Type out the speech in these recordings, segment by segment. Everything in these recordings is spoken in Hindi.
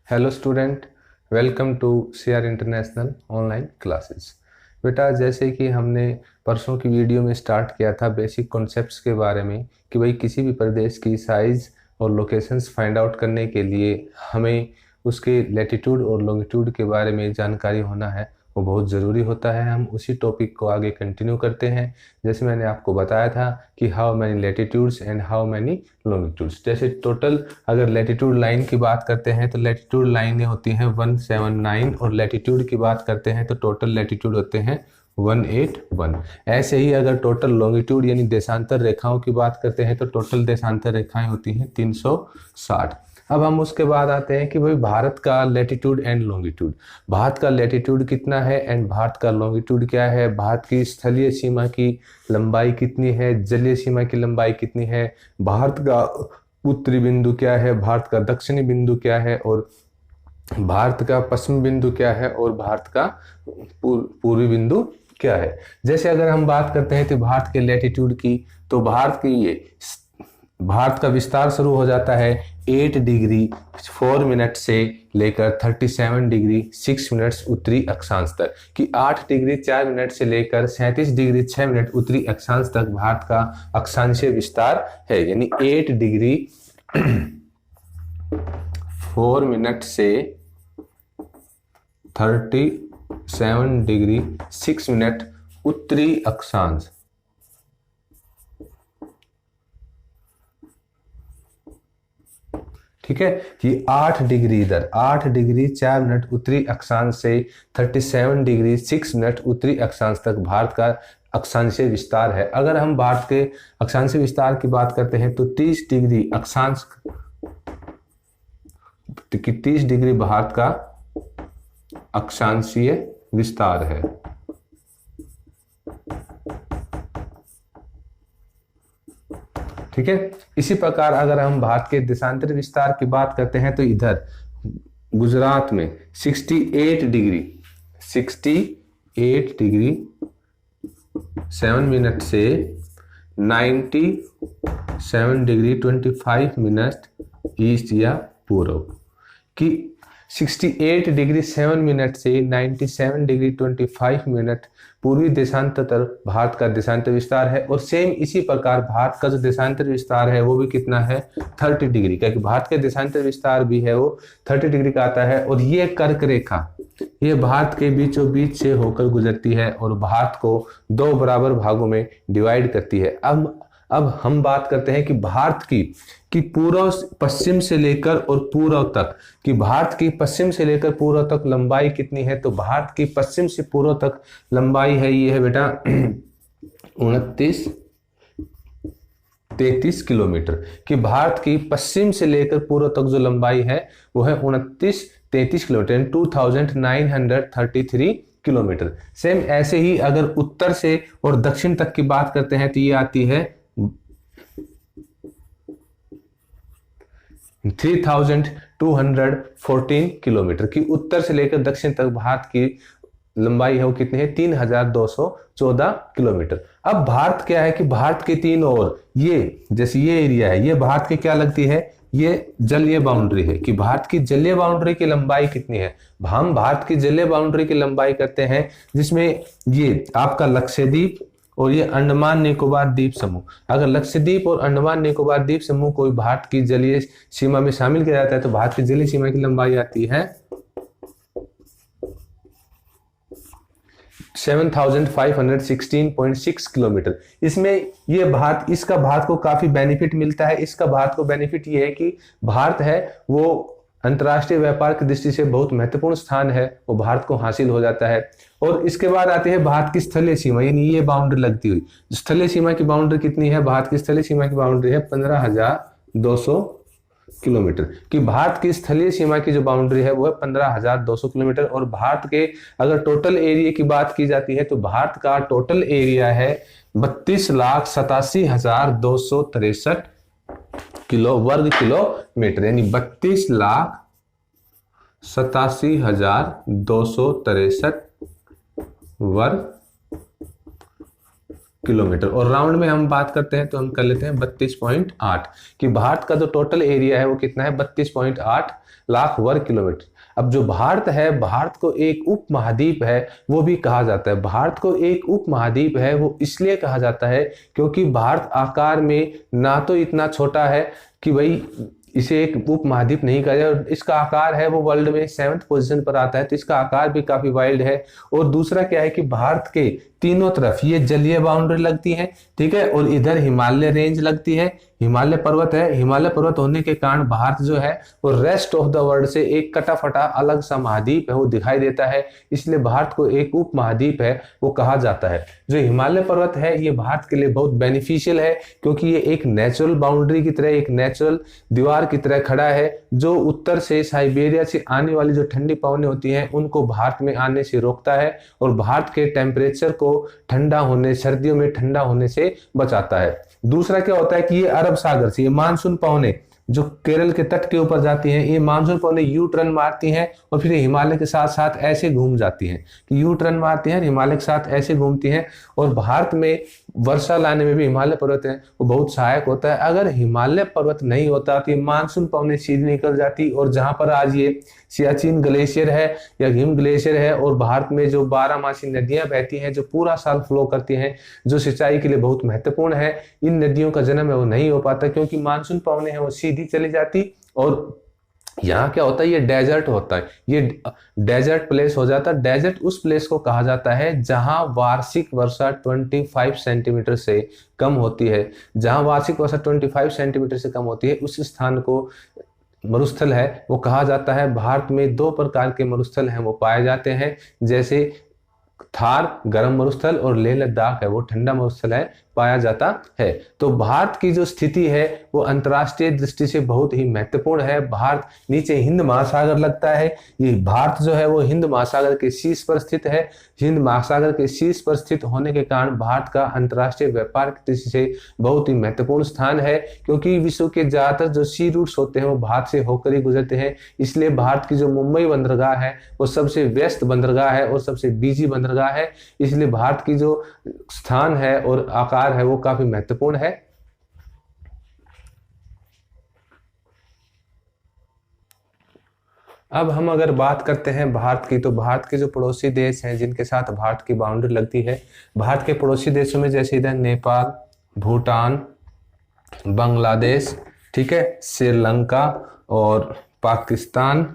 Hello student, welcome to CR international online classes. बेटा, जैसे कि हमने परसों की वीडियो में स्टार्ट किया था बेसिक कॉन्सेप्ट्स के बारे में कि भाई किसी भी प्रदेश की साइज़ और लोकेशंस फाइंड आउट करने के लिए हमें उसके लैटिट्यूड और लॉन्गिट्यूड के बारे में जानकारी होना है, वो बहुत ज़रूरी होता है। हम उसी टॉपिक को आगे कंटिन्यू करते हैं। जैसे मैंने आपको बताया था कि how many latitudes and how many longitudes. जैसे टोटल अगर लैटिट्यूड लाइन की बात करते हैं तो लैटिट्यूड लाइनें होती हैं 179 और लैटिट्यूड की बात करते हैं तो टोटल लैटिट्यूड होते हैं 181। ऐसे ही अगर टोटल लॉन्गिट्यूड यानी देशांतर रेखाओं की बात करते हैं तो टोटल देशांतर रेखाएं होती हैं 360। अब हम उसके बाद आते हैं कि भाई भारत का लैटिट्यूड एंड लॉन्गिट्यूड। भारत का लैटिट्यूड कितना है एंड भारत का लॉन्गिट्यूड क्या है, भारत की स्थलीय सीमा की लंबाई कितनी है, जलीय सीमा की लंबाई कितनी है, भारत का उत्तरी बिंदु क्या है, भारत का दक्षिणी बिंदु क्या है, और भारत का पश्चिम बिंदु क्या है, और भारत का पूर्वी बिंदु क्या है। जैसे अगर हम बात करते हैं तो भारत के लैटिट्यूड की, तो भारत का विस्तार शुरू हो जाता है 8 डिग्री 4 मिनट से लेकर 37 डिग्री 6 मिनट्स उत्तरी अक्षांश तक, कि 8 डिग्री 4 मिनट से लेकर 37 डिग्री 6 मिनट उत्तरी अक्षांश तक भारत का अक्षांशीय विस्तार है। यानी 8 डिग्री 4 मिनट से 37 डिग्री 6 मिनट उत्तरी अक्षांश। ठीक है, कि 8 डिग्री इधर 8 डिग्री 4 मिनट उत्तरी अक्षांश से 37 डिग्री 6 मिनट उत्तरी अक्षांश तक भारत का अक्षांशीय विस्तार है। अगर हम भारत के अक्षांशीय विस्तार की बात करते हैं तो 30 डिग्री अक्षांश, 30 डिग्री भारत का अक्षांशीय विस्तार है। ठीक है, इसी प्रकार अगर हम भारत के देशांतर विस्तार की बात करते हैं तो इधर गुजरात में 68 डिग्री 7 मिनट से 97 डिग्री 25 मिनट ईस्ट या पूर्व, कि 68 डिग्री 7 मिनट से 97 डिग्री 25 मिनट पूर्वी देशांतर भारत का देशांतर विस्तार है। और सेम इसी प्रकार भारत का जो देशांतर विस्तार है वो भी कितना है 30 डिग्री, क्योंकि भारत के देशांतर विस्तार भी है वो 30 डिग्री का आता है। और ये कर्क रेखा ये भारत के बीचों बीच से होकर गुजरती है और भारत को 2 बराबर भागों में डिवाइड करती है। अब हम बात करते हैं कि भारत की पूर्व पश्चिम से लेकर और पूर्व तक, कि भारत की पश्चिम से लेकर पूर्व तक लंबाई कितनी है। तो भारत की पश्चिम से पूर्व तक लंबाई है, ये है बेटा 29-33 किलोमीटर, कि भारत की पश्चिम से लेकर पूर्व तक जो लंबाई है वो है 29-33 किलोमीटर, 2933 किलोमीटर। सेम ऐसे ही अगर उत्तर से और दक्षिण तक की बात करते हैं तो ये आती है 3214 किलोमीटर, की उत्तर से लेकर दक्षिण तक भारत की लंबाई है वो कितनी है 3214 किलोमीटर। अब भारत क्या है कि भारत के तीन ओर ये जैसे ये एरिया है, ये भारत के क्या लगती है, ये जलीय बाउंड्री है, कि भारत की जलीय बाउंड्री की लंबाई कितनी है। हम भारत की जलीय बाउंड्री की लंबाई करते हैं जिसमें ये आपका लक्षद्वीप और ये अंडमान निकोबार द्वीप समूह, अगर लक्षद्वीप और अंडमान निकोबार द्वीप समूह को भारत की जलीय सीमा में शामिल किया जाता है तो भारत की जलीय सीमा की लंबाई आती है 7516.6 किलोमीटर। इसमें ये इसका भारत को काफी बेनिफिट मिलता है। इसका भारत को बेनिफिट ये है कि भारत है वो अंतर्राष्ट्रीय व्यापार की दृष्टि से बहुत महत्वपूर्ण स्थान है, वो भारत को हासिल हो जाता है। और इसके बाद आती है भारत की स्थलीय सीमा, यानी ये बाउंड्री लगती हुई स्थलीय सीमा की बाउंड्री कितनी है, भारत की स्थलीय सीमा की बाउंड्री है 15,200 किलोमीटर, कि भारत की स्थलीय सीमा की जो बाउंड्री है वो है 15,200 किलोमीटर। और भारत के अगर टोटल एरिया की बात की जाती है तो भारत का टोटल एरिया है 32,87,263 वर्ग किलोमीटर, यानी 32,87,263 वर्ग किलोमीटर। और राउंड में हम बात करते हैं तो हम कर लेते हैं 32.8 कि भारत का जो टोटल एरिया है वो कितना है, 32.8 लाख वर्ग किलोमीटर। अब जो भारत है, भारत को एक उप महाद्वीप है वो भी कहा जाता है। भारत को एक उप महाद्वीप है वो इसलिए कहा जाता है क्योंकि भारत आकार में ना तो इतना छोटा है कि भाई इसे एक उप महाद्वीप नहीं कहा जाए, और इसका आकार है वो वर्ल्ड में 7th पोजीशन पर आता है, तो इसका आकार भी काफी वाइल्ड है। और दूसरा क्या है कि भारत के तीनों तरफ ये जलीय बाउंड्री लगती है, ठीक है, और इधर हिमालय रेंज लगती है, हिमालय पर्वत है। हिमालय पर्वत होने के कारण भारत जो है वो रेस्ट ऑफ द वर्ल्ड से एक कटा फटा अलग सा महाद्वीप है वो दिखाई देता है, इसलिए भारत को एक उप महाद्वीप है वो कहा जाता है। जो हिमालय पर्वत है ये भारत के लिए बहुत बेनिफिशियल है क्योंकि ये एक नेचुरल बाउंड्री की तरह, एक नेचुरल दीवार की तरह खड़ा है जो उत्तर से साइबेरिया से आने वाली जो ठंडी पवनें होती हैं उनको भारत में आने से रोकता है और भारत के टेम्परेचर को ठंडा होने, सर्दियों में ठंडा होने से बचाता है। दूसरा क्या होता है कि ये अरब सागर से ये मानसून पवनें जो केरल के तट के ऊपर जाती हैं, ये मानसून पवनें यू टर्न मारती हैं और फिर हिमालय के साथ साथ ऐसे घूम जाती हैं कि यू टर्न मारती हैं, हिमालय के साथ ऐसे घूमती हैं। और भारत में वर्षा लाने में भी हिमालय पर्वत है वो बहुत सहायक होता है। अगर हिमालय पर्वत नहीं होता तो ये मानसून पवनें सीधी निकल जाती, और जहां पर आज ये सियाचिन ग्लेशियर है या हिम ग्लेशियर है और भारत में जो 12मासी नदियां बहती हैं जो पूरा साल फ्लो करती हैं, जो सिंचाई के लिए बहुत महत्वपूर्ण है, इन नदियों का जन्म है वो नहीं हो पाता क्योंकि मानसून पवनें हैं वो सीधी चली जाती। और यहाँ क्या होता है, ये डेजर्ट होता है, ये डेजर्ट प्लेस हो जाता है। डेजर्ट उस प्लेस को कहा जाता है जहां वार्षिक वर्षा 25 सेंटीमीटर से कम होती है। जहां वार्षिक वर्षा 25 सेंटीमीटर से कम होती है उस स्थान को मरुस्थल है वो कहा जाता है। भारत में 2 प्रकार के मरुस्थल हैं वो पाए जाते हैं, जैसे थार गर्म मरुस्थल और लेह लद्दाख है वो ठंडा मरुस्थल है पाया जाता है। तो भारत की जो स्थिति है वो अंतर्राष्ट्रीय दृष्टि से बहुत ही महत्वपूर्ण है। भारत नीचे हिंद महासागर लगता है, ये भारत जो है वो हिंद महासागर के शीर्ष पर स्थित है। हिंद महासागर के शीर्ष पर स्थित होने के कारण भारत का अंतर्राष्ट्रीय व्यापार की दृष्टि से बहुत ही महत्वपूर्ण स्थान है क्योंकि विश्व के ज्यादातर जो सी रूट्स होते हैं वो भारत से होकर ही गुजरते हैं। इसलिए भारत की जो मुंबई बंदरगाह है वो सबसे व्यस्त बंदरगाह है और सबसे बिजी बंदरगाह है, इसलिए भारत की जो स्थान है और आकार है वो काफी महत्वपूर्ण है। अब हम अगर बात करते हैं भारत की, तो भारत के जो पड़ोसी देश हैं जिनके साथ भारत की बाउंड्री लगती है, भारत के पड़ोसी देशों में जैसे इधर नेपाल, भूटान, बांग्लादेश, ठीक है, श्रीलंका और पाकिस्तान,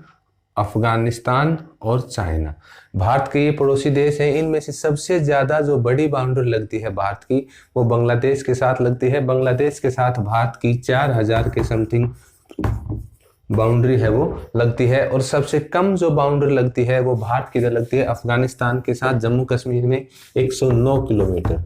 अफगानिस्तान और चाइना, भारत के ये पड़ोसी देश हैं। इनमें से सबसे ज्यादा जो बड़ी बाउंड्री लगती है भारत की वो बांग्लादेश के साथ लगती है। बांग्लादेश के साथ भारत की 4000 के समथिंग बाउंड्री है वो लगती है। और सबसे कम जो बाउंड्री लगती है वो भारत की इधर लगती है अफगानिस्तान के साथ, जम्मू कश्मीर में 109 किलोमीटर,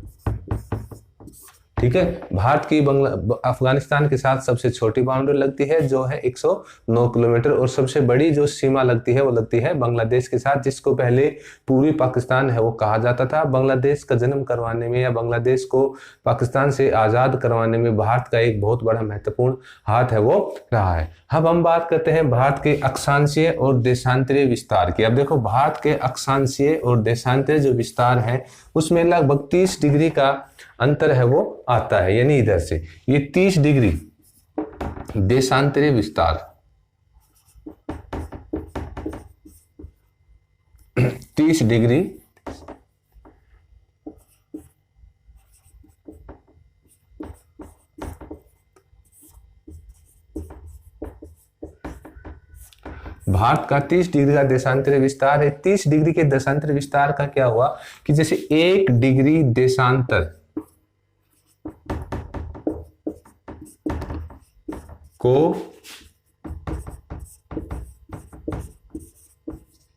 ठीक है। भारत की अफगानिस्तान के साथ सबसे छोटी बाउंड्री लगती है जो है 109 किलोमीटर, और सबसे बड़ी जो सीमा लगती है वो लगती है बांग्लादेश के साथ, जिसको पहले पूर्वी पाकिस्तान है वो कहा जाता था। बांग्लादेश का जन्म करवाने में या बांग्लादेश को पाकिस्तान से आज़ाद करवाने में भारत का एक बहुत बड़ा महत्वपूर्ण हाथ है वो रहा है। अब हम बात करते हैं भारत के अक्षांशीय और देशांतरीय विस्तार की। अब देखो भारत के अक्षांशीय और देशांतरीय जो विस्तार है उसमें लगभग 30 डिग्री का अंतर है वो आता है, यानी इधर से ये 30 डिग्री देशांतरीय विस्तार, 30 डिग्री भारत का 30 डिग्री का देशांतरीय विस्तार है। 30 डिग्री के देशांतरीय विस्तार का क्या हुआ कि जैसे 1 डिग्री देशांतर को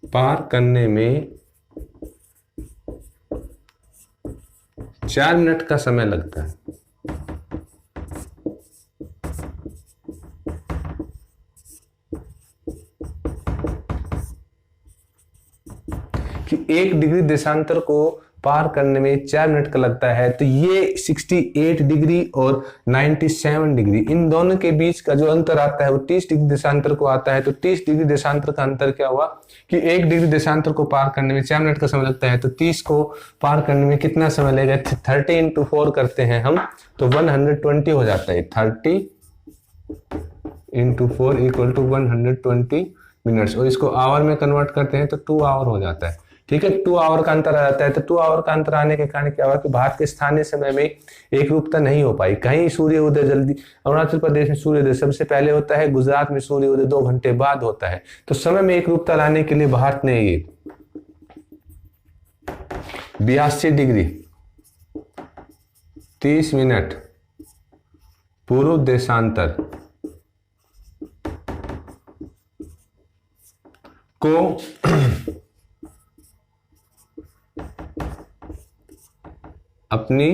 पार करने में 4 मिनट का समय लगता है। कि 1 डिग्री देशांतर को पार करने में 4 मिनट का लगता है, तो ये 68 डिग्री और 97 डिग्री, इन दोनों के बीच का जो अंतर आता है वो 30 डिग्री देशांतर को आता है। तो 30 डिग्री देशांतर का अंतर क्या हुआ कि 1 डिग्री देशांतर को पार करने में 4 मिनट का समय लगता है, तो 30 को पार करने में कितना समय लगेगा? 30 into 4 करते हैं हम, तो 120 हो जाता है। 30 into 4 इक्वल टू 120 मिनट्स, और इसको आवर में कन्वर्ट करते हैं तो 2 आवर हो जाता है। ठीक है, 2 आवर का अंतर आ जाता है। तो 2 आवर का अंतर आने के कारण क्या हुआ कि भारत के स्थानीय समय में एक रूपता नहीं हो पाई। कहीं सूर्य उदय जल्दी, अरुणाचल प्रदेश में सूर्य उदय सबसे पहले होता है, गुजरात में सूर्य उदय 2 घंटे बाद होता है। तो समय में एक रूपता लाने के लिए भारत ने ये 82 डिग्री 30 मिनट पूर्व देशांतर को अपनी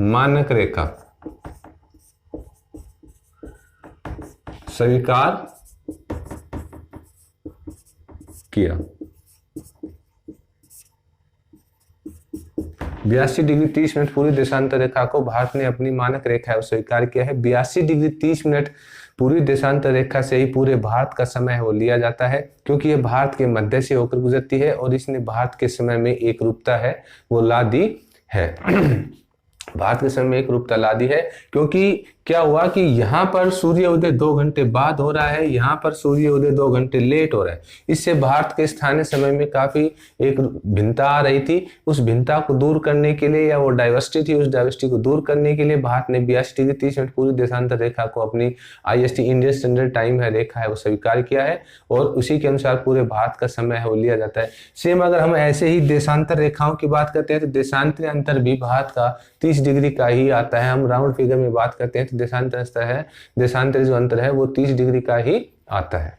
मानक रेखा स्वीकार किया। 82 डिग्री 30 मिनट पूरी देशांतर रेखा को भारत ने अपनी मानक रेखा स्वीकार किया है। 82 डिग्री 30 मिनट पूरी देशांतर रेखा से ही पूरे भारत का समय है वो लिया जाता है, क्योंकि ये भारत के मध्य से होकर गुजरती है और इसने भारत के समय में एक रूपता है वो ला दी है। भारत के समय में एक रूपता ला दी है, क्योंकि क्या हुआ कि यहाँ पर सूर्य उदय 2 घंटे बाद हो रहा है, यहाँ पर सूर्य उदय 2 घंटे लेट हो रहा है। इससे भारत के स्थानीय समय में काफी एक भिन्नता आ रही थी। उस भिन्नता को दूर करने के लिए, या वो डाइवर्सिटी थी, उस डाइवर्सिटी को दूर करने के लिए भारत ने 82 डिग्री 30 मिनट पूरी देशांतर रेखा को अपनी IST इंडियन स्टैंडर्ड टाइम है रेखा है वो स्वीकार किया है, और उसी के अनुसार पूरे भारत का समय है वो लिया जाता है। सेम अगर हम ऐसे ही देशांतर रेखाओं की बात करते हैं तो देशांतर अंतर भी भारत का 30 डिग्री का ही आता है। हम राउंड फिगर में बात करते हैं तो देशांतर जो अंतर है वो 30 डिग्री का ही आता है।